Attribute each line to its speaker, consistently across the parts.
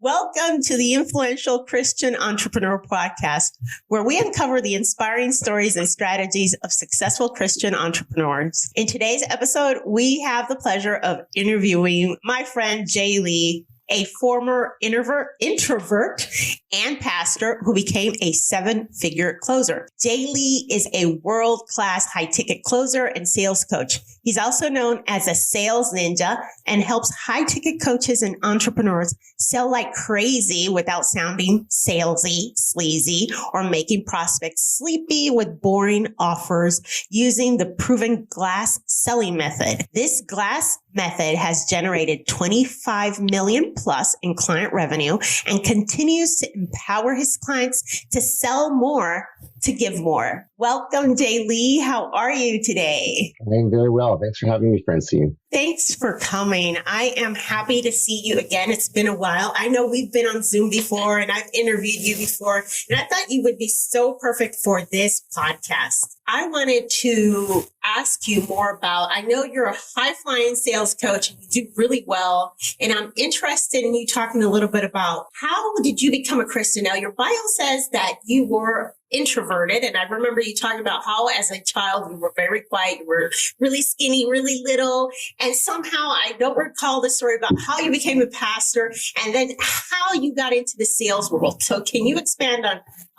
Speaker 1: Welcome to the Influential Christian Entrepreneur Podcast, where we uncover the inspiring stories and strategies of successful Christian entrepreneurs. In today's episode, we have the pleasure of interviewing my friend Jay Lee, a former introvert and pastor who became a seven-figure closer. Jay Lee is a world-class high-ticket closer and sales coach. He's also known as a sales ninja and helps high-ticket coaches and entrepreneurs sell like crazy without sounding salesy, sleazy, or making prospects sleepy with boring offers using the proven glass selling method. This glass method has generated 25 million plus in client revenue and continues to empower his clients to sell more, to give more. Welcome, Jay Lee. How are you today?
Speaker 2: I'm very well. Thanks for having me, Francine.
Speaker 1: Thanks for coming. I am happy to see you again. It's been a while. I know we've been on Zoom before and I've interviewed you before, and I thought you would be so perfect for this podcast. I wanted to ask you more about, I know you're a high-flying sales coach and you do really well, and I'm interested in you talking a little bit about how did you become a Christian? Now, your bio says that you were introverted, and I remember you talking about how as a child you were very quiet, you were really skinny, really little, and somehow I don't recall the story about how you became a pastor and then how you got into the sales world. So can you expand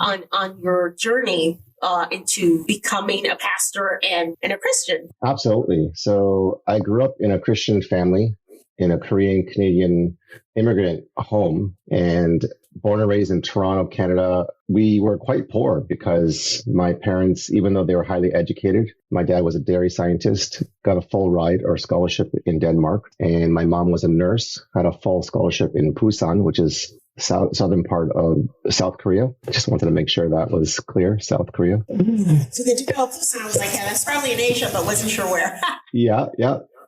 Speaker 1: on your journey into becoming a pastor and a Christian?
Speaker 2: Absolutely. So I grew up in a Christian family in a Korean Canadian immigrant home, and born and raised in Toronto, Canada. We were quite poor because my parents, even though they were highly educated, my dad was a dairy scientist, got a full ride or scholarship in Denmark, and my mom was a nurse, had a full scholarship in Busan, which is southern part of South Korea. Just wanted to make sure that was clear, South Korea.
Speaker 1: So they developed Busan. I was like, yeah, that's probably in Asia, but wasn't sure where.
Speaker 2: Yeah.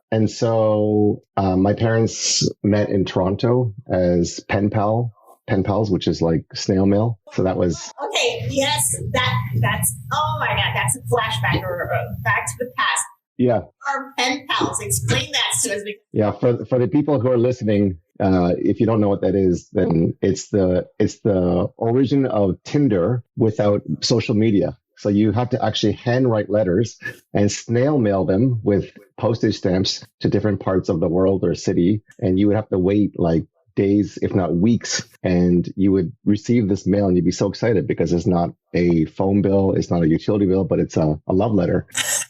Speaker 2: And so my parents met in Toronto as pen pals, which is like snail mail. So that was...
Speaker 1: Okay, yes, that's, oh my God, that's a flashback or back to the past.
Speaker 2: Yeah.
Speaker 1: Our pen pals, explain that to us.
Speaker 2: Yeah, for the people who are listening, if you don't know what that is, then it's the origin of Tinder without social media. So you have to actually handwrite letters and snail mail them with postage stamps to different parts of the world or city. And you would have to wait like days, if not weeks, and you would receive this mail and you'd be so excited because it's not a phone bill, it's not a utility bill, but it's a love letter.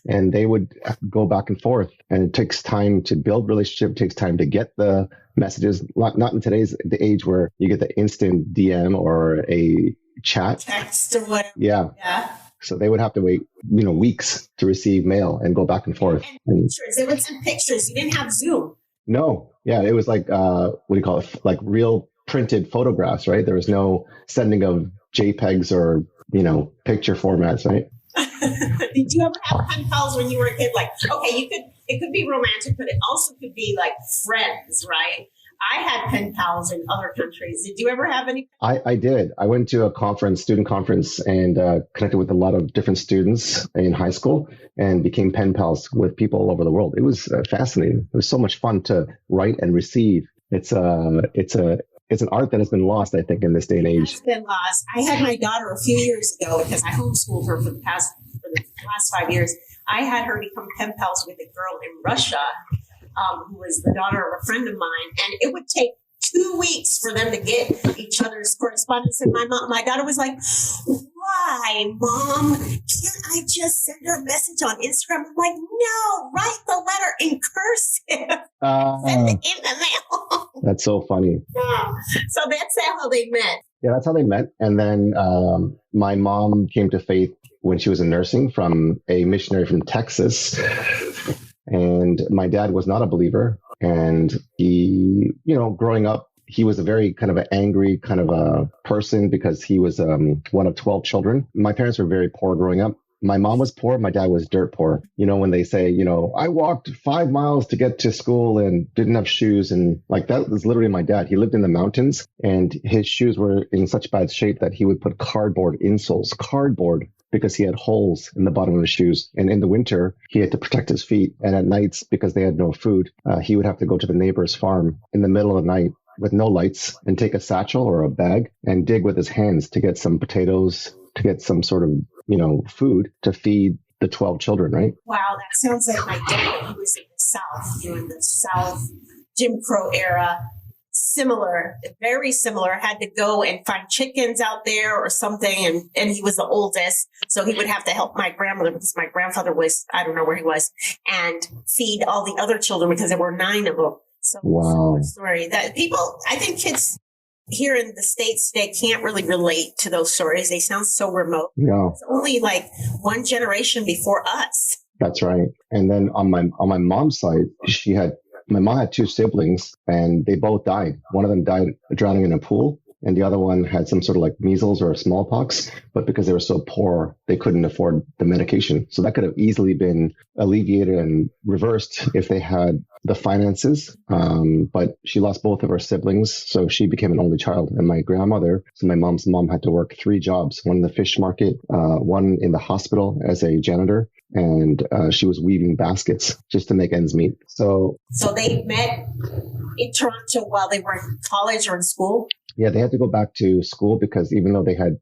Speaker 2: And they would go back and forth, and it takes time to build relationship, it takes time to get the messages, not in today's the age where you get the instant DM or a chat.
Speaker 1: Text or whatever.
Speaker 2: Yeah. So they would have to wait, weeks to receive mail and go back and forth.
Speaker 1: And pictures. They would send pictures. You didn't have Zoom.
Speaker 2: No. Yeah. It was like, what do you call it? Like real printed photographs, right? There was no sending of JPEGs or, picture formats, right?
Speaker 1: Did you ever have pen pals when you were a kid? Like, okay, it could be romantic, but it also could be like friends, right? I had pen pals in other countries. Did you ever have any?
Speaker 2: I did. I went to a student conference, and connected with a lot of different students in high school and became pen pals with people all over the world. It was fascinating. It was so much fun to write and receive. It's an art that has been lost, I think, in this day and age.
Speaker 1: It's been lost. I had my daughter a few years ago because I homeschooled her for the last 5 years. I had her become pen pals with a girl in Russia who was the daughter of a friend of mine, and it would take 2 weeks for them to get each other's correspondence. And my daughter was like, "Why, Mom? Can't I just send her a message on Instagram?" I'm like, "No, write the letter in cursive. Send it in the mail."
Speaker 2: That's so funny.
Speaker 1: Yeah. So that's how they met.
Speaker 2: Yeah, that's how they met. And then my mom came to faith when she was in nursing from a missionary from Texas. And my dad was not a believer. And he, growing up, he was a very kind of an angry kind of a person because he was one of 12 children. My parents were very poor growing up. My mom was poor. My dad was dirt poor. When they say, I walked 5 miles to get to school and didn't have shoes. And like that was literally my dad. He lived in the mountains and his shoes were in such bad shape that he would put cardboard insoles, because he had holes in the bottom of his shoes. And in the winter, he had to protect his feet. And at nights, because they had no food, he would have to go to the neighbor's farm in the middle of the night with no lights and take a satchel or a bag and dig with his hands to get some potatoes, to get some sort of, food to feed the 12 children, right?
Speaker 1: Wow, that sounds like my dad. He was in the South, in the South Jim Crow era. Similar, very similar, had to go and find chickens out there or something. And he was the oldest. So he would have to help my grandmother because my grandfather was, I don't know where he was, and feed all the other children because there were 9 of them. So
Speaker 2: wow.
Speaker 1: Story that people, I think kids here in the States today can't really relate to those stories. They sound so remote.
Speaker 2: Yeah.
Speaker 1: It's only like one generation before us.
Speaker 2: That's right. And then on my mom's side, my mom had 2 siblings and they both died. One of them died drowning in a pool and the other one had some sort of like measles or smallpox, but because they were so poor, they couldn't afford the medication. So that could have easily been alleviated and reversed if they had the finances. But she lost both of her siblings. So she became an only child. And my grandmother, so my mom's mom had to work 3 jobs, one in the fish market, one in the hospital as a janitor. And she was weaving baskets just to make ends meet. So
Speaker 1: they met in Toronto while they were in college or in school?
Speaker 2: Yeah, they had to go back to school because even though they had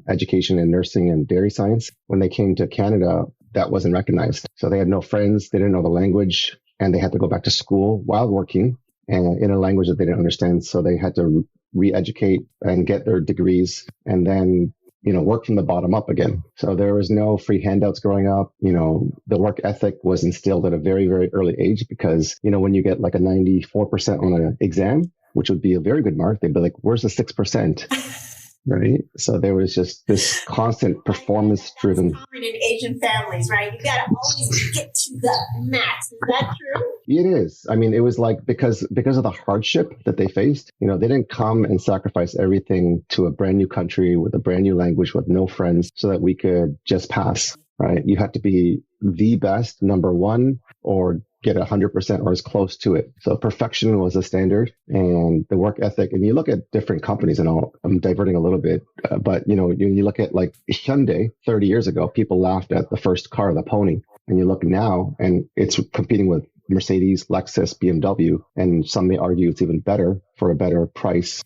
Speaker 2: education in nursing and dairy science, when they came to Canada, that wasn't recognized. So they had no friends, they didn't know the language, and they had to go back to school while working and in a language that they didn't understand. So they had to re-educate and get their degrees and then work from the bottom up again. So there was no free handouts growing up. The work ethic was instilled at a very, very early age because, when you get like a 94% on an exam, which would be a very good mark, they'd be like, where's the 6%? Right. So there was just this constant performance driven.
Speaker 1: That's common in Asian families, right? You got to always get to the max. Is that true?
Speaker 2: It is. I mean, it was like because of the hardship that they faced, they didn't come and sacrifice everything to a brand new country with a brand new language with no friends so that we could just pass. Right. You had to be the best, number one, or get 100% or as close to it. So perfection was a standard and the work ethic. And you look at different companies and I'm diverting a little bit, but you look at like Hyundai 30 years ago, people laughed at the first car, the Pony. And you look now and it's competing with Mercedes, Lexus, BMW, and some may argue it's even better for a better price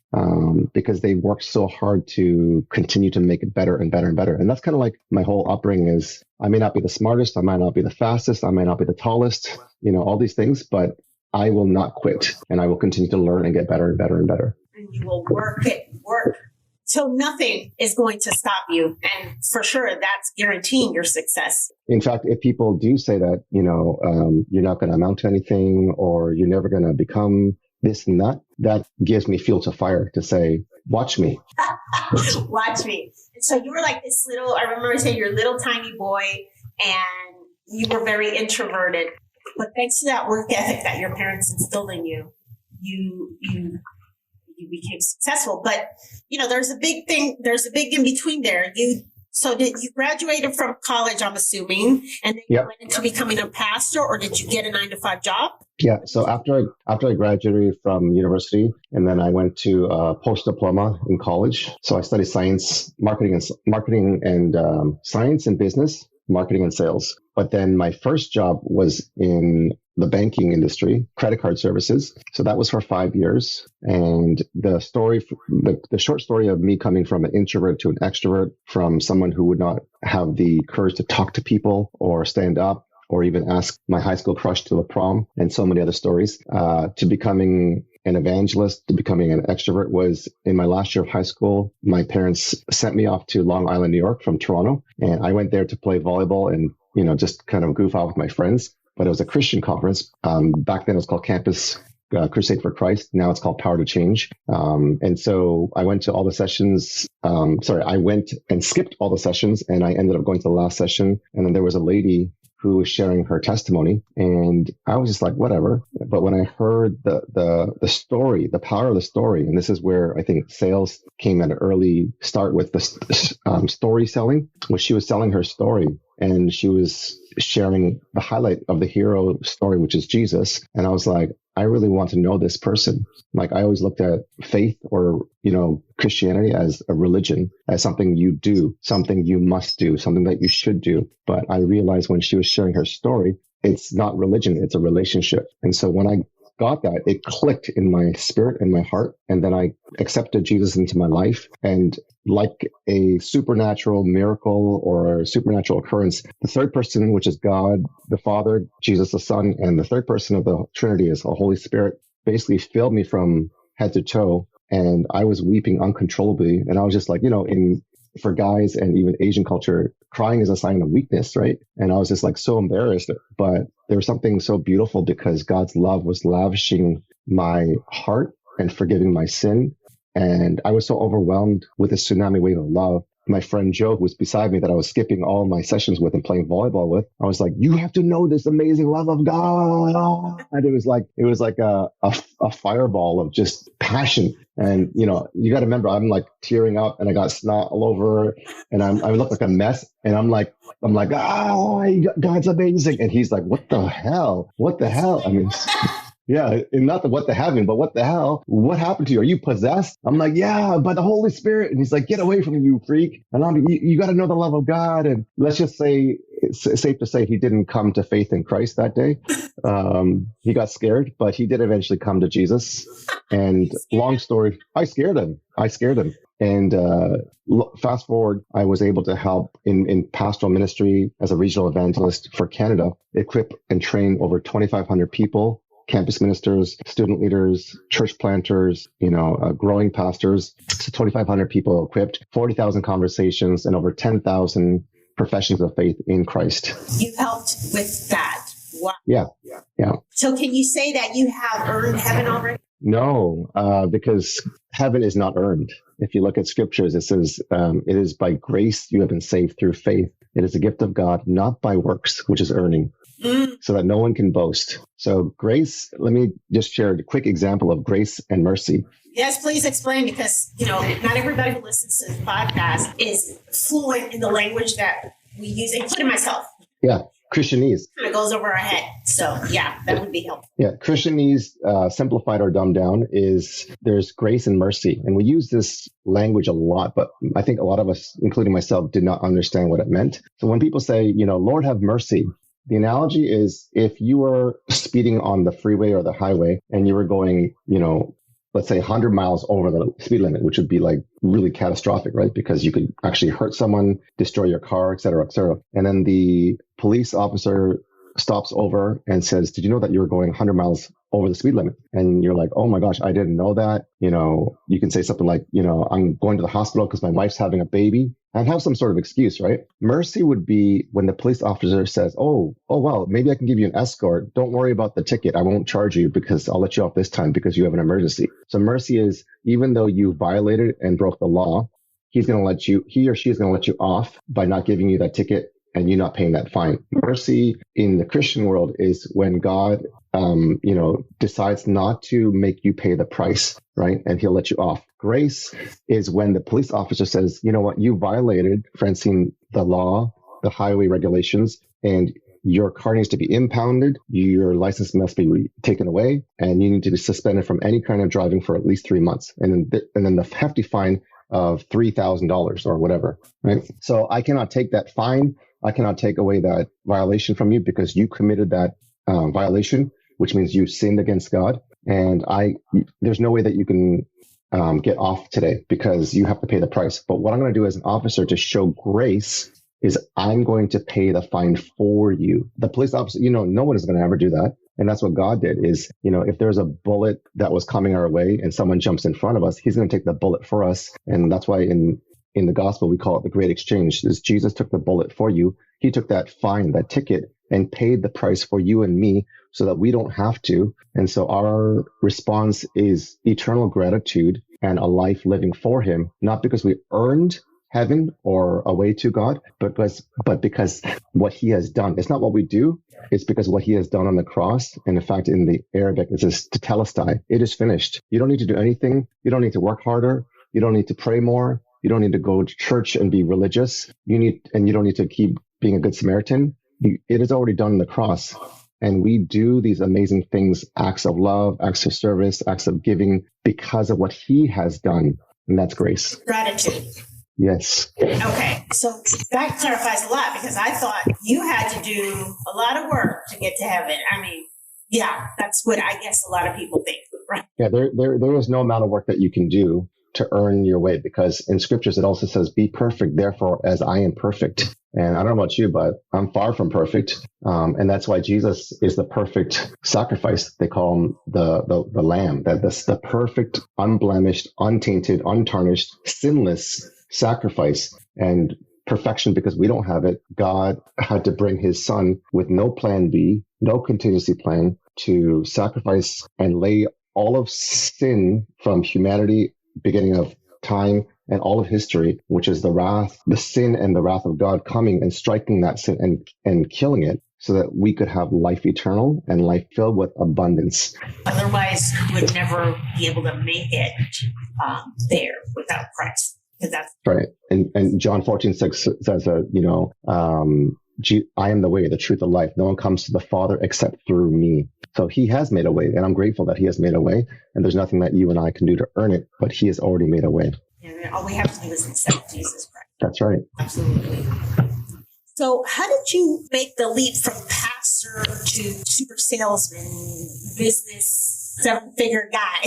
Speaker 2: because they worked so hard to continue to make it better and better and better. And that's kind of like my whole upbringing is I may not be the smartest, I might not be the fastest, I might not be the tallest, all these things, but I will not quit and I will continue to learn and get better and better and better.
Speaker 1: And you will work till nothing is going to stop you. And for sure, that's guaranteeing your success.
Speaker 2: In fact, if people do say that, you're not going to amount to anything or you're never going to become this and that, that gives me fuel to fire to say, watch me.
Speaker 1: Watch me. And so you were like this I remember saying you're a little tiny boy and you were very introverted. But thanks to that work ethic that your parents instilled in you, you became successful. But, there's a big in between there. You graduated from college, I'm assuming, and then you went into becoming a pastor, or did you get a 9-to-5 job?
Speaker 2: Yeah. So after I graduated from university, and then I went to a post-diploma in college. So I studied science, marketing and science and business, marketing and sales. But then my first job was in the banking industry, credit card services. So that was for 5 years. And the short story of me coming from an introvert to an extrovert, from someone who would not have the courage to talk to people or stand up or even ask my high school crush to the prom and so many other stories, to becoming an evangelist, to becoming an extrovert was in my last year of high school. My parents sent me off to Long Island, New York from Toronto. And I went there to play volleyball and, just kind of goof out with my friends. But it was a Christian conference. Back then it was called Campus Crusade for Christ. Now it's called Power to Change. And so I went to all the sessions. I went and skipped all the sessions and I ended up going to the last session. And then there was a lady who was sharing her testimony and I was just like, whatever. But when I heard the story, the power of the story, and this is where I think sales came at an early start with the story selling, where she was selling her story and she was sharing the highlight of the hero story, which is Jesus. And I was like, I really want to know this person. Like I always looked at faith or, Christianity as a religion, as something you do, something you must do, something that you should do. But I realized when she was sharing her story, it's not religion, it's a relationship. And so when I got that, it clicked in my spirit and my heart. And then I accepted Jesus into my life. And like a supernatural miracle or a supernatural occurrence, the third person, which is God, the Father, Jesus, the Son, and the third person of the Trinity is the Holy Spirit, basically filled me from head to toe. And I was weeping uncontrollably. And I was just like, for guys and even Asian culture, crying is a sign of weakness, right? And I was just like so embarrassed, but there was something so beautiful because God's love was lavishing my heart and forgiving my sin. And I was so overwhelmed with a tsunami wave of love. My friend Joe, who was beside me, that I was skipping all my sessions with and playing volleyball with, I was like, "You have to know this amazing love of God." And it was like a fireball of just passion. And you got to remember, I'm like tearing up, and I got snot all over, and I look like a mess. And I'm like, God's amazing. And he's like, "What the hell? What the hell?" I mean. Yeah, and not the what the heaven, but what the hell? What happened to you? Are you possessed? I'm like, yeah, by the Holy Spirit. And he's like, get away from me, you freak. And I'm like, you got to know the love of God. And let's just say, it's safe to say he didn't come to faith in Christ that day. He got scared, but he did eventually come to Jesus. And long story, I scared him. And fast forward, I was able to help in pastoral ministry as a regional evangelist for Canada, equip and train over 2,500 people. Campus ministers, student leaders, church planters, growing pastors. So 2,500 people equipped, 40,000 conversations, and over 10,000 professions of faith in Christ.
Speaker 1: You helped with that. Wow.
Speaker 2: Yeah.
Speaker 1: So can you say that you have earned heaven already?
Speaker 2: No, because heaven is not earned. If you look at scriptures, it says, it is by grace you have been saved through faith. It is a gift of God, not by works, which is earning. So that no one can boast. So grace, let me just share a quick example of grace and mercy.
Speaker 1: Yes, please explain, because, not everybody who listens to this podcast is fluent in the language that we use, including myself.
Speaker 2: Yeah, Christianese.
Speaker 1: Kind of goes over our head. So yeah, that would be helpful.
Speaker 2: Yeah, Christianese, simplified or dumbed down, is there's grace and mercy. And we use this language a lot, but I think a lot of us, including myself, did not understand what it meant. So when people say, Lord have mercy, the analogy is if you were speeding on the freeway or the highway and you were going, let's say 100 miles over the speed limit, which would be like really catastrophic, right? Because you could actually hurt someone, destroy your car, et cetera, et cetera. And then the police officer stops over and says, "Did you know that you were going 100 miles over the speed limit?" And you're like, "Oh my gosh, I didn't know that." You can say something like, "I'm going to the hospital because my wife's having a baby," and have some sort of excuse, right? Mercy would be when the police officer says, oh, well, maybe I can give you an escort. Don't worry about the ticket. I won't charge you because I'll let you off this time because you have an emergency. So mercy is, even though you violated and broke the law, he or she is going to let you off by not giving you that ticket and you not paying that fine. Mercy in the Christian world is when God, decides not to make you pay the price, right? And he'll let you off. Grace is when the police officer says, "You know what? You violated, Francine, the law, the highway regulations, and your car needs to be impounded. Your license must be taken away, and you need to be suspended from any kind of driving for at least 3 months. And then the hefty fine of $3,000 or whatever, right? So I cannot take that fine. I cannot take away that violation from you because you committed that violation, which means you sinned against God. And there's no way that you can get off today because you have to pay the price. But what I'm going to do as an officer to show grace is I'm going to pay the fine for you. The police officer, no one is going to ever do that. And that's what God did is, if there's a bullet that was coming our way and someone jumps in front of us, he's going to take the bullet for us. And that's why in the gospel, we call it the great exchange. Is Jesus took the bullet for you. He took that fine, that ticket, and paid the price for you and me so that we don't have to. And so our response is eternal gratitude and a life living for him, not because we earned heaven or a way to God, but because what he has done. It's not what we do. It's because what he has done on the cross. And in fact, in the Arabic, it says tetelestai. It is finished. You don't need to do anything. You don't need to work harder. You don't need to pray more. You don't need to go to church and be religious. You don't need to keep being a good Samaritan. It is already done on the cross. And we do these amazing things, acts of love, acts of service, acts of giving because of what he has done. And that's grace.
Speaker 1: Gratitude.
Speaker 2: Yes.
Speaker 1: Okay. So that clarifies a lot because I thought you had to do a lot of work to get to heaven. I mean, Yeah, that's what I guess a lot of people think, right?
Speaker 2: Yeah, there is no amount of work that you can do to earn your way, because in scriptures it also says, be perfect, therefore, as I am perfect. And I don't know about you, but I'm far from perfect. And that's why Jesus is the perfect sacrifice. They call him the lamb, that's the perfect, unblemished, untainted, untarnished, sinless sacrifice. And perfection, because we don't have it. God had to bring his son with no plan B, no contingency plan, to sacrifice and lay all of sin from humanity, beginning of time and all of history, which is the sin and the wrath of God coming and striking that sin and killing it, so that we could have life eternal and life filled with abundance.
Speaker 1: Otherwise, we would never be able to make it there without Christ. That's
Speaker 2: right. And John 14:6 says that, I am the way, the truth, the life. No one comes to the Father except through me. So he has made a way, and I'm grateful that he has made a way. And there's nothing that you and I can do to earn it, but he has already made a way.
Speaker 1: And all we have to do is accept Jesus Christ.
Speaker 2: That's right.
Speaker 1: Absolutely. So how did you make the leap from pastor to super salesman, business, seven-figure guy?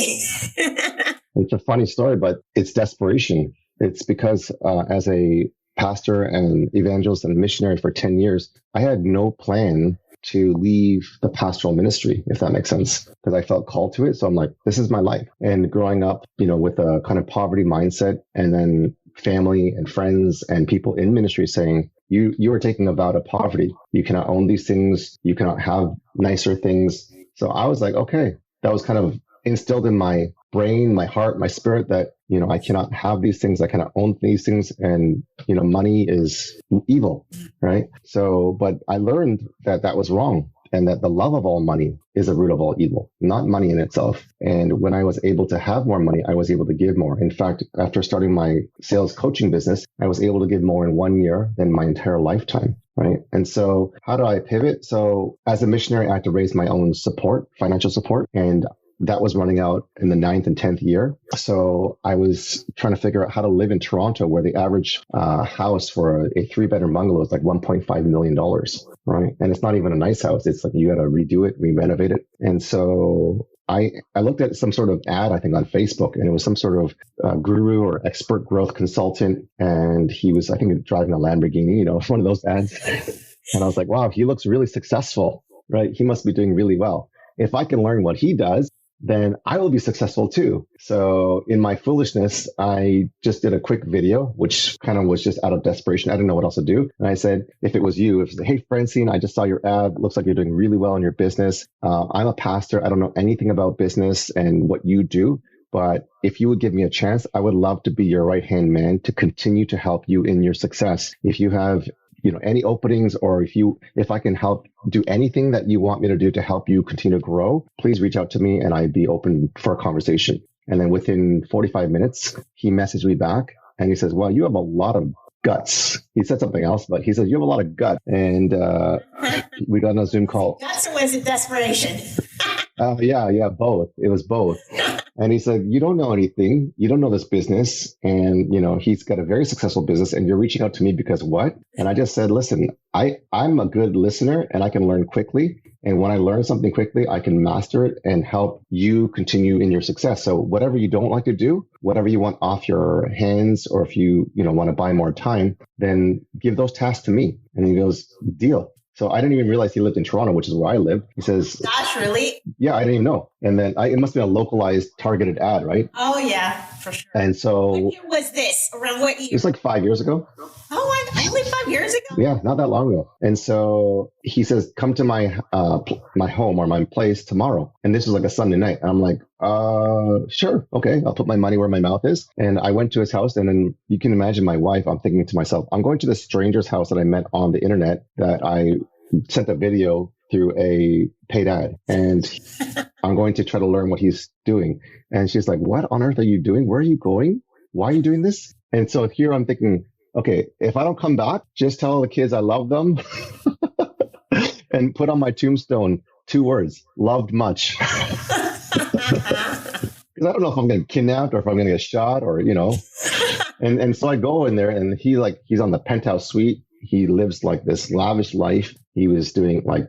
Speaker 2: It's a funny story, but it's desperation. It's because as a pastor and evangelist and missionary for 10 years, I had no plan to leave the pastoral ministry, if that makes sense, because I felt called to it. So I'm like, this is my life. And growing up, with a kind of poverty mindset, and then family and friends and people in ministry saying, you are taking a vow to poverty. You cannot own these things. You cannot have nicer things. So I was like, okay, that was kind of instilled in my brain, my heart, my spirit, that, I cannot have these things. I cannot own these things. And, money is evil, right? So, but I learned that was wrong, and that the love of all money is a root of all evil, not money in itself. And when I was able to have more money, I was able to give more. In fact, after starting my sales coaching business, I was able to give more in 1 year than my entire lifetime. Right. And so how do I pivot? So as a missionary, I had to raise my own support, financial support, and that was running out in the 9th and 10th year. So I was trying to figure out how to live in Toronto, where the average house for a 3-bedroom bungalow is like $1.5 million. Right. And it's not even a nice house. It's like you got to redo it, re-renovate it. And so I looked at some sort of ad, I think, on Facebook, and it was some sort of guru or expert growth consultant. And he was, I think, driving a Lamborghini, one of those ads. And I was like, wow, he looks really successful, right? He must be doing really well. If I can learn what he does, then I will be successful too. So in my foolishness, I just did a quick video, which kind of was just out of desperation. I didn't know what else to do. And I said, if it was you, hey, Francine, I just saw your ad. Looks like you're doing really well in your business. I'm a pastor. I don't know anything about business and what you do. But if you would give me a chance, I would love to be your right-hand man to continue to help you in your success. If you have any openings, or if I can help do anything that you want me to do to help you continue to grow, please reach out to me and I'd be open for a conversation. And then within 45 minutes, he messaged me back and he says, well, you have a lot of guts. He said something else, but he says, you have a lot of gut. And we got on a Zoom call.
Speaker 1: Guts, or was it desperation?
Speaker 2: Yeah, both. It was both. And he said, you don't know anything. You don't know this business. And, he's got a very successful business, and you're reaching out to me because what? And I just said, listen, I'm a good listener and I can learn quickly. And when I learn something quickly, I can master it and help you continue in your success. So whatever you don't like to do, whatever you want off your hands, or if you, want to buy more time, then give those tasks to me. And he goes, deal. So I didn't even realize he lived in Toronto, which is where I live. He says,
Speaker 1: gosh, really?
Speaker 2: Yeah, I didn't even know. And then it must have been a localized targeted ad, right?
Speaker 1: Oh, yeah, for sure.
Speaker 2: And so
Speaker 1: what year was this? Around what year?
Speaker 2: It was like 5 years ago.
Speaker 1: Oh, only 5 years ago?
Speaker 2: Yeah, not that long ago. And so he says, come to my home or my place tomorrow. And this was like a Sunday night. And I'm like, sure. Okay. I'll put my money where my mouth is. And I went to his house, and then you can imagine my wife, I'm thinking to myself, I'm going to this stranger's house that I met on the internet, that I sent a video through a paid ad, and I'm going to try to learn what he's doing. And she's like, what on earth are you doing? Where are you going? Why are you doing this? And so here I'm thinking, okay, if I don't come back, just tell the kids I love them and put on my tombstone 2 words, loved much. Because I don't know if I'm going to get kidnapped or if I'm going to get shot or, And so I go in there, and he's on the penthouse suite. he lives like this lavish life. He was doing like,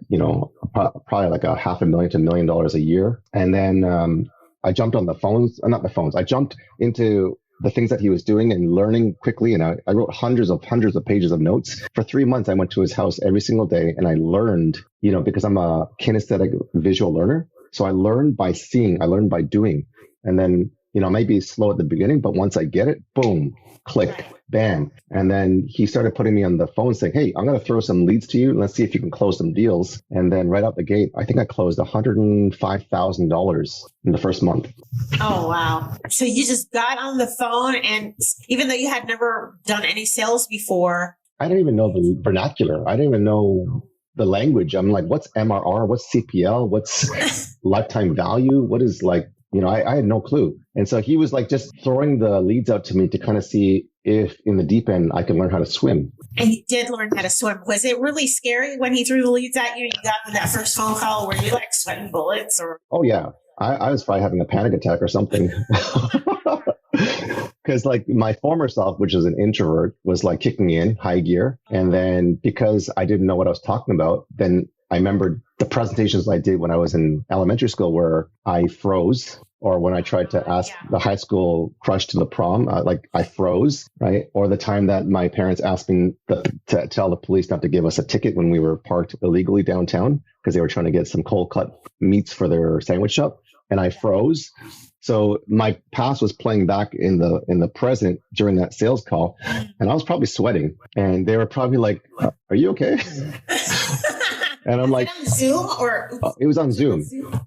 Speaker 2: probably like $500,000 to $1 million a year. And then I jumped on the phones, not the phones. I jumped into the things that he was doing and learning quickly. And I wrote hundreds of pages of notes. For 3 months, I went to his house every single day and I learned, because I'm a kinesthetic visual learner. So I learned by seeing, I learned by doing. And then, I might be slow at the beginning, but once I get it, boom, click, bam. And then he started putting me on the phone saying, hey, I'm going to throw some leads to you. And let's see if you can close some deals. And then right out the gate, I think I closed $105,000 in the first month.
Speaker 1: Oh, wow. So you just got on the phone, and even though you had never done any sales before.
Speaker 2: I didn't even know the vernacular. I didn't even know the language. I'm like, what's MRR? What's CPL? What's lifetime value? What is like, I had no clue. And so he was like just throwing the leads out to me to kind of see if in the deep end I could learn how to swim.
Speaker 1: And you did learn how to swim. Was it really scary when he threw the leads at you? You got that first phone call where you like sweating bullets or?
Speaker 2: Oh yeah. I was probably having a panic attack or something. Because like my former self, which is an introvert, was like kicking me in high gear. And then because I didn't know what I was talking about, then I remembered the presentations I did when I was in elementary school where I froze, or when I tried to ask the high school crush to the prom, like I froze, right? Or the time that my parents asked me to tell the police not to give us a ticket when we were parked illegally downtown because they were trying to get some cold cut meats for their sandwich shop. And I froze. So my past was playing back in the present during that sales call. And I was probably sweating. And they were probably like, are you okay? And I'm like,
Speaker 1: on Zoom or?
Speaker 2: It was on Zoom.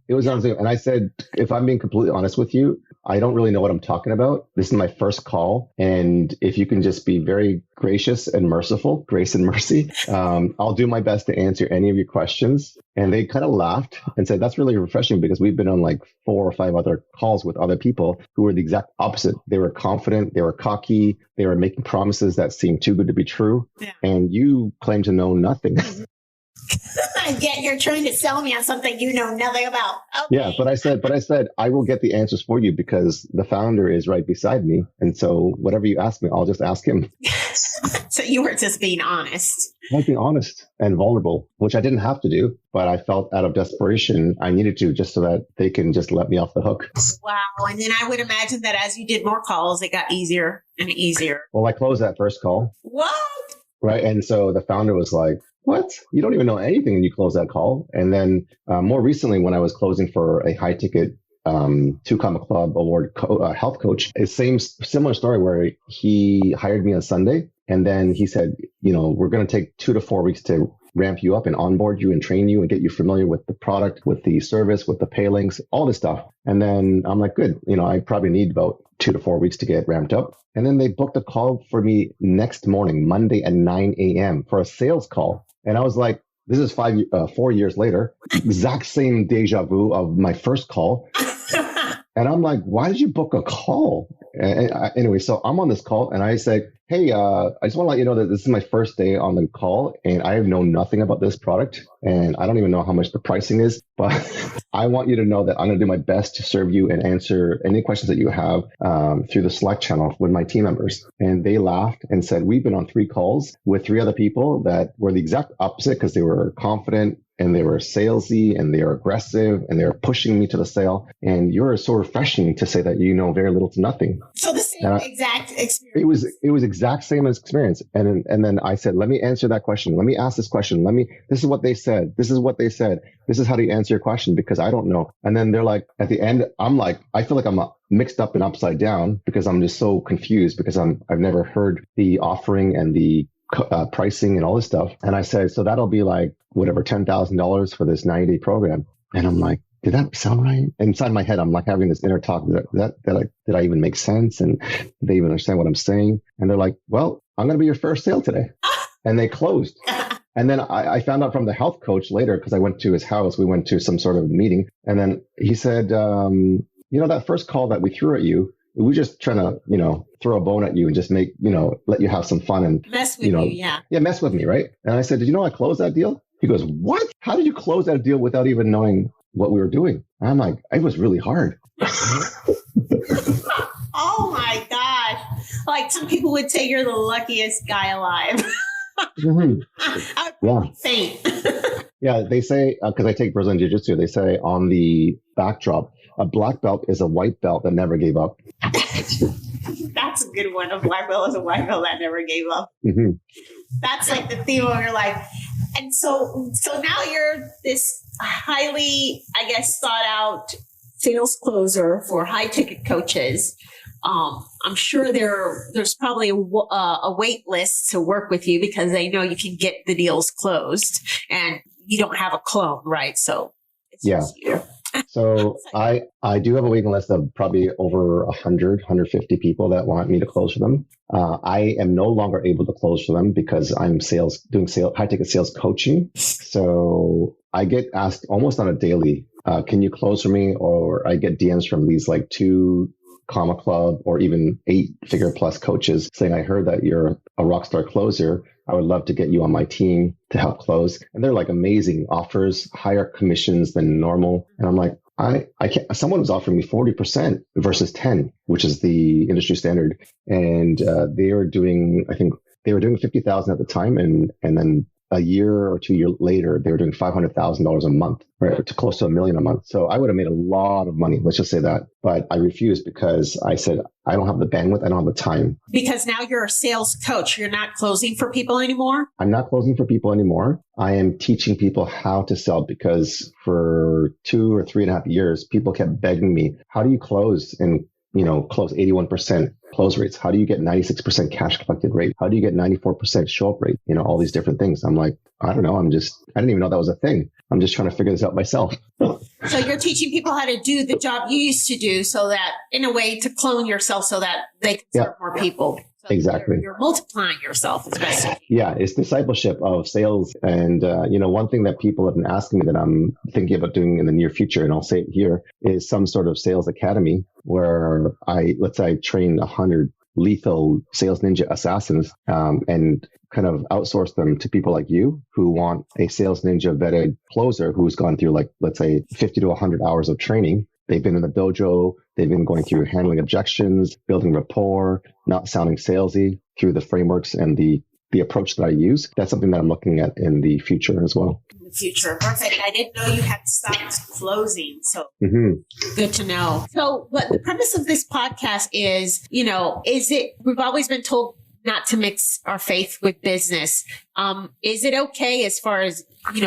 Speaker 2: It was on Zoom. And I said, if I'm being completely honest with you, I don't really know what I'm talking about. This is my first call. And if you can just be very gracious and merciful, grace and mercy, I'll do my best to answer any of your questions. And they kind of laughed and said, that's really refreshing because we've been on like 4 or 5 other calls with other people who were the exact opposite. They were confident, they were cocky, they were making promises that seemed too good to be true. Yeah. And you claim to know nothing.
Speaker 1: And yet you're trying to sell me on something you know nothing about. Okay.
Speaker 2: Yeah, but I said, I will get the answers for you because the founder is right beside me. And so whatever you ask me, I'll just ask him.
Speaker 1: So you were just being honest.
Speaker 2: I was being honest and vulnerable, which I didn't have to do, but I felt out of desperation, I needed to just so that they can just let me off the hook.
Speaker 1: Wow. And then I would imagine that as you did more calls, it got easier and easier.
Speaker 2: Well, I closed that first call.
Speaker 1: What?
Speaker 2: Right. And so the founder was like, what? You don't even know anything and you close that call. And then more recently, when I was closing for a high ticket 2 Comma Club Award health coach, similar story where he hired me on Sunday. And then he said, we're going to take 2 to 4 weeks to ramp you up and onboard you and train you and get you familiar with the product, with the service, with the pay links, all this stuff. And then I'm like, good. I probably need about 2 to 4 weeks to get ramped up. And then they booked a call for me next morning, Monday at 9 a.m. for a sales call. And I was like, this is 4 years later, exact same deja vu of my first call. And I'm like, why did you book a call? Anyway, so I'm on this call and I say, hey, I just want to let you know that this is my first day on the call and I have known nothing about this product and I don't even know how much the pricing is, but I want you to know that I'm going to do my best to serve you and answer any questions that you have through the Slack channel with my team members. And they laughed and said, we've been on 3 calls with 3 other people that were the exact opposite because they were confident and they were salesy and they were aggressive and they were pushing me to the sale. And you're so refreshing to say that you know very little to nothing.
Speaker 1: So the same exact experience.
Speaker 2: It was exact same experience. And then I said, let me answer that question. Let me ask this question. This is what they said. This is what they said. This is how to answer your question because I don't know. And then they're like, at the end, I'm like, I feel like I'm mixed up and upside down because I'm just so confused because I've never heard the offering and the pricing and all this stuff. And I said, so that'll be like whatever, $10,000 for this 90-day program. And I'm like, did that sound right? And inside my head, I'm like having this inner talk did I even make sense? And did they even understand what I'm saying? And they're like, well, I'm going to be your first sale today. And they closed. And then I found out from the health coach later, because I went to his house, we went to some sort of meeting. And then he said, that first call that we threw at you, we're just trying to, throw a bone at you and just make, let you have some fun and
Speaker 1: mess with you. Yeah.
Speaker 2: Yeah. Mess with me. Right. And I said, did you know I closed that deal? He goes, what? How did you close that deal without even knowing what we were doing? And I'm like, it was really hard.
Speaker 1: Oh my gosh. Like some people would say you're the luckiest guy alive.
Speaker 2: Mhm.
Speaker 1: I would
Speaker 2: Yeah.
Speaker 1: probably faint.
Speaker 2: Yeah. They say, because I take Brazilian Jiu Jitsu, they say on the backdrop, a black belt is a white belt that never gave up.
Speaker 1: That's a good one. A black belt is a white belt that never gave up.
Speaker 2: Hmm.
Speaker 1: That's like the theme of your life. And so now you're this highly, I guess, thought out sales closer for high ticket coaches. I'm sure there's probably a wait list to work with you because they know you can get the deals closed and you don't have a clone, right? So it's just you.
Speaker 2: So I do have a waiting list of probably over 100, 150 people that want me to close for them. I am no longer able to close for them because I'm doing high ticket sales coaching. So I get asked almost on a daily, can you close for me? Or I get DMs from these like 2 comma club or even 8-figure plus coaches saying, I heard that you're a rock star closer. I would love to get you on my team to help close. And they're like amazing offers, higher commissions than normal. And I'm like, I can't, someone was offering me 40% versus 10, which is the industry standard. And they were doing, I think they were doing 50,000 at the time. And then a year or 2 years later, they were doing $500,000 a month, right, to close to $1 million a month. So I would have made a lot of money. Let's just say that. But I refused because I said, I don't have the bandwidth. I don't have the time.
Speaker 1: Because now you're a sales coach. You're not closing for people anymore.
Speaker 2: I'm not closing for people anymore. I am teaching people how to sell because for 2 or 3.5 years, people kept begging me, how do you close and close 81% close rates? How do you get 96% cash collected rate? How do you get 94% show up rate? All these different things. I'm like, I don't know. I didn't even know that was a thing. I'm just trying to figure this out myself.
Speaker 1: So you're teaching people how to do the job you used to do so that in a way to clone yourself so that they can serve more people. So
Speaker 2: exactly.
Speaker 1: You're multiplying yourself as best you can.
Speaker 2: Yeah, it's discipleship of sales. And, one thing that people have been asking me that I'm thinking about doing in the near future, and I'll say it here, is some sort of sales academy where let's say I train 100 lethal sales ninja assassins and kind of outsource them to people like you who want a sales ninja vetted closer who's gone through let's say 50 to 100 hours of training. They've been in the dojo. They've been going through handling objections, building rapport, not sounding salesy through the frameworks and the approach that I use. That's something that I'm looking at in the future as well.
Speaker 1: In the future. Perfect. I didn't know you had stopped closing. So good to know. So what the premise of this podcast is, we've always been told not to mix our faith with business. Is it okay as far as,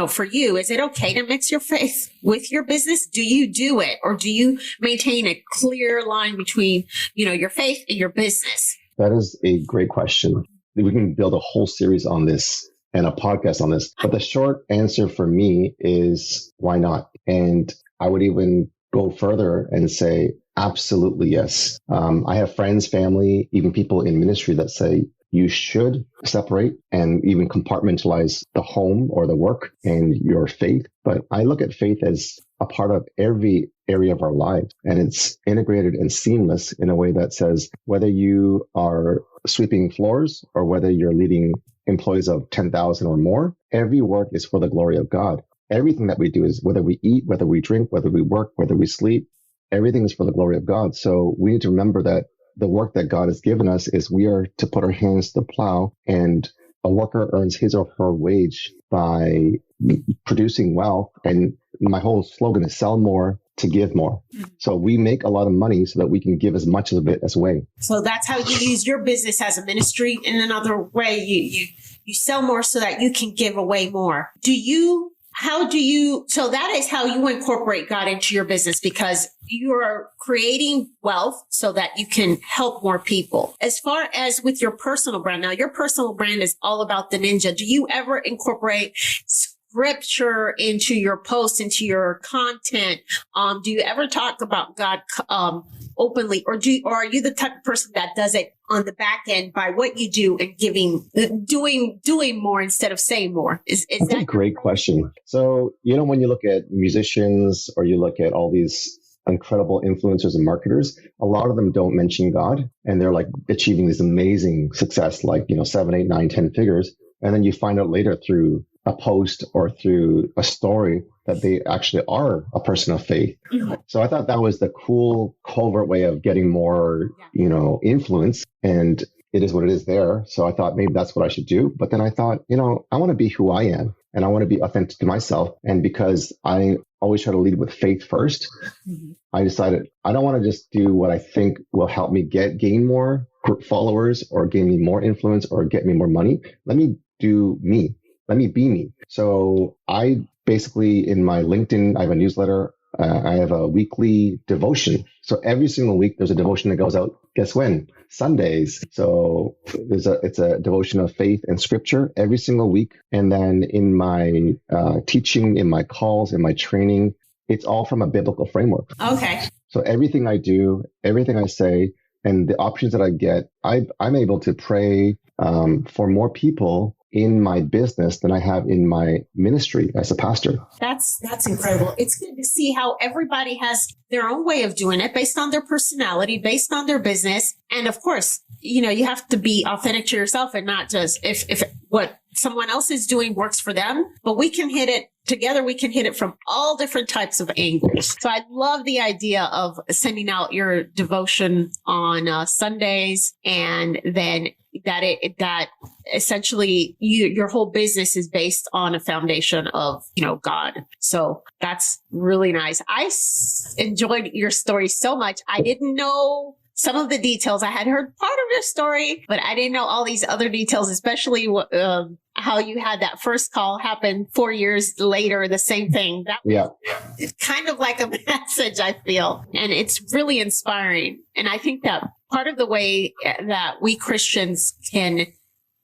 Speaker 1: for you, is it okay to mix your faith with your business? Do you do it? Or do you maintain a clear line between, your faith and your business?
Speaker 2: That is a great question. We can build a whole series on this and a podcast on this. But the short answer for me is why not? And I would even go further and say, absolutely yes. I have friends, family, even people in ministry that say you should separate and even compartmentalize the home or the work and your faith. But I look at faith as a part of every area of our lives, and it's integrated and seamless in a way that says whether you are sweeping floors or whether you're leading employees of 10,000 or more, every work is for the glory of God. Everything that we do is whether we eat, whether we drink, whether we work, whether we sleep, everything is for the glory of God. So we need to remember that the work that God has given us is we are to put our hands to the plow, and a worker earns his or her wage by producing wealth. And my whole slogan is sell more to give more. So we make a lot of money so that we can give as much of it as away.
Speaker 1: So that's how you use your business as a ministry. In another way, you sell more so that you can give away more. So that is how you incorporate God into your business, because you are creating wealth so that you can help more people. As far as with your personal brand, now your personal brand is all about the ninja. Do you ever incorporate scripture into your posts, into your content? Do you ever talk about God openly, or are you the type of person that does it on the back end by what you do and doing more instead of saying more? That's
Speaker 2: a great question. So, when you look at musicians or you look at all these incredible influencers and marketers, a lot of them don't mention God, and they're like achieving this amazing success, like, 7, 8, 9, 10 figures. And then you find out later through a post or through a story that they actually are a person of faith. So I thought that was the cool covert way of getting more, influence. And it is what it is there. So I thought maybe that's what I should do. But then I thought, I want to be who I am and I want to be authentic to myself. And because I always try to lead with faith first, I decided I don't want to just do what I think will help me gain more followers or gain me more influence or get me more money. Let me do me. Let me be me. So I basically, in my LinkedIn, I have a newsletter. I have a weekly devotion. So every single week, there's a devotion that goes out. Guess when? Sundays. So it's a devotion of faith and scripture every single week. And then in my teaching, in my calls, in my training, it's all from a biblical framework.
Speaker 1: Okay.
Speaker 2: So everything I do, everything I say, and the options that I get, I'm able to pray for more people in my business than I have in my ministry as a pastor.
Speaker 1: That's incredible. It's good to see how everybody has their own way of doing it based on their personality, based on their business. And of course, you have to be authentic to yourself and not just if what someone else is doing works for them, but we can hit it together. We can hit it from all different types of angles. So I love the idea of sending out your devotion on Sundays, and then that essentially your whole business is based on a foundation of, God. So that's really nice. I enjoyed your story so much. I didn't know some of the details. I had heard part of your story, but I didn't know all these other details, especially how you had that first call happen 4 years later, the same thing. That was kind of like a message, I feel. And it's really inspiring. And I think that part of the way that we Christians can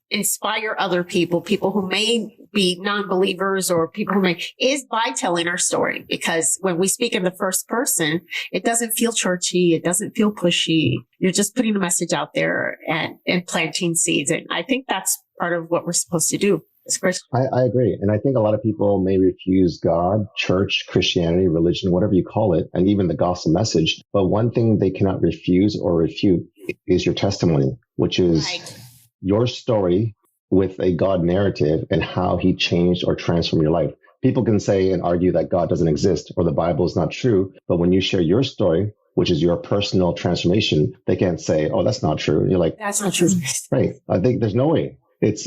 Speaker 1: inspire other people who may be non-believers or people who is by telling our story. Because when we speak in the first person, it doesn't feel churchy. It doesn't feel pushy. You're just putting a message out there and planting seeds. And I think that's part of what we're supposed to do as Christians.
Speaker 2: I agree. And I think a lot of people may refuse God, church, Christianity, religion, whatever you call it, and even the gospel message. But one thing they cannot refuse or refute is your testimony, which is your story with a God narrative and how he changed or transformed your life. People can say and argue that God doesn't exist or the Bible is not true. But when you share your story, which is your personal transformation, they can't say, oh, that's not true. You're like,
Speaker 1: that's not true.
Speaker 2: Right. I think there's no way. It's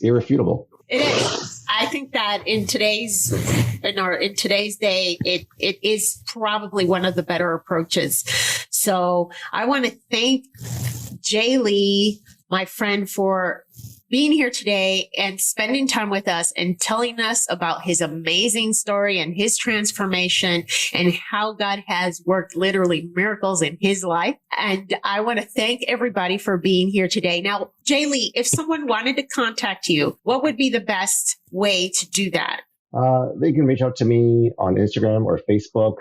Speaker 2: irrefutable.
Speaker 1: It is. I think that in today's day, it is probably one of the better approaches. So I want to thank Jay Lee, my friend, for being here today and spending time with us and telling us about his amazing story and his transformation and how God has worked literally miracles in his life. And I want to thank everybody for being here today. Now, Jay Lee, if someone wanted to contact you, what would be the best way to do that?
Speaker 2: They can reach out to me on Instagram or Facebook.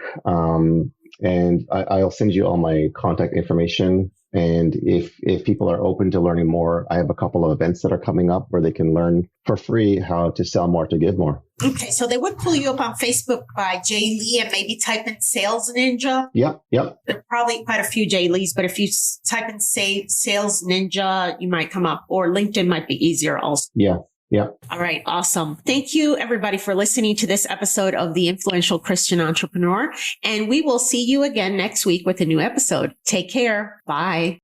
Speaker 2: And I'll send you all my contact information. And if people are open to learning more, I have a couple of events that are coming up where they can learn for free how to sell more to give more.
Speaker 1: Okay, so they would pull you up on Facebook by Jay Lee and maybe type in Sales Ninja.
Speaker 2: Yep.
Speaker 1: There are probably quite a few Jay Lees, but if you type in Sales Ninja, you might come up, or LinkedIn might be easier also.
Speaker 2: Yeah.
Speaker 1: All right. Awesome. Thank you, everybody, for listening to this episode of The Influential Christian Entrepreneur. And we will see you again next week with a new episode. Take care. Bye.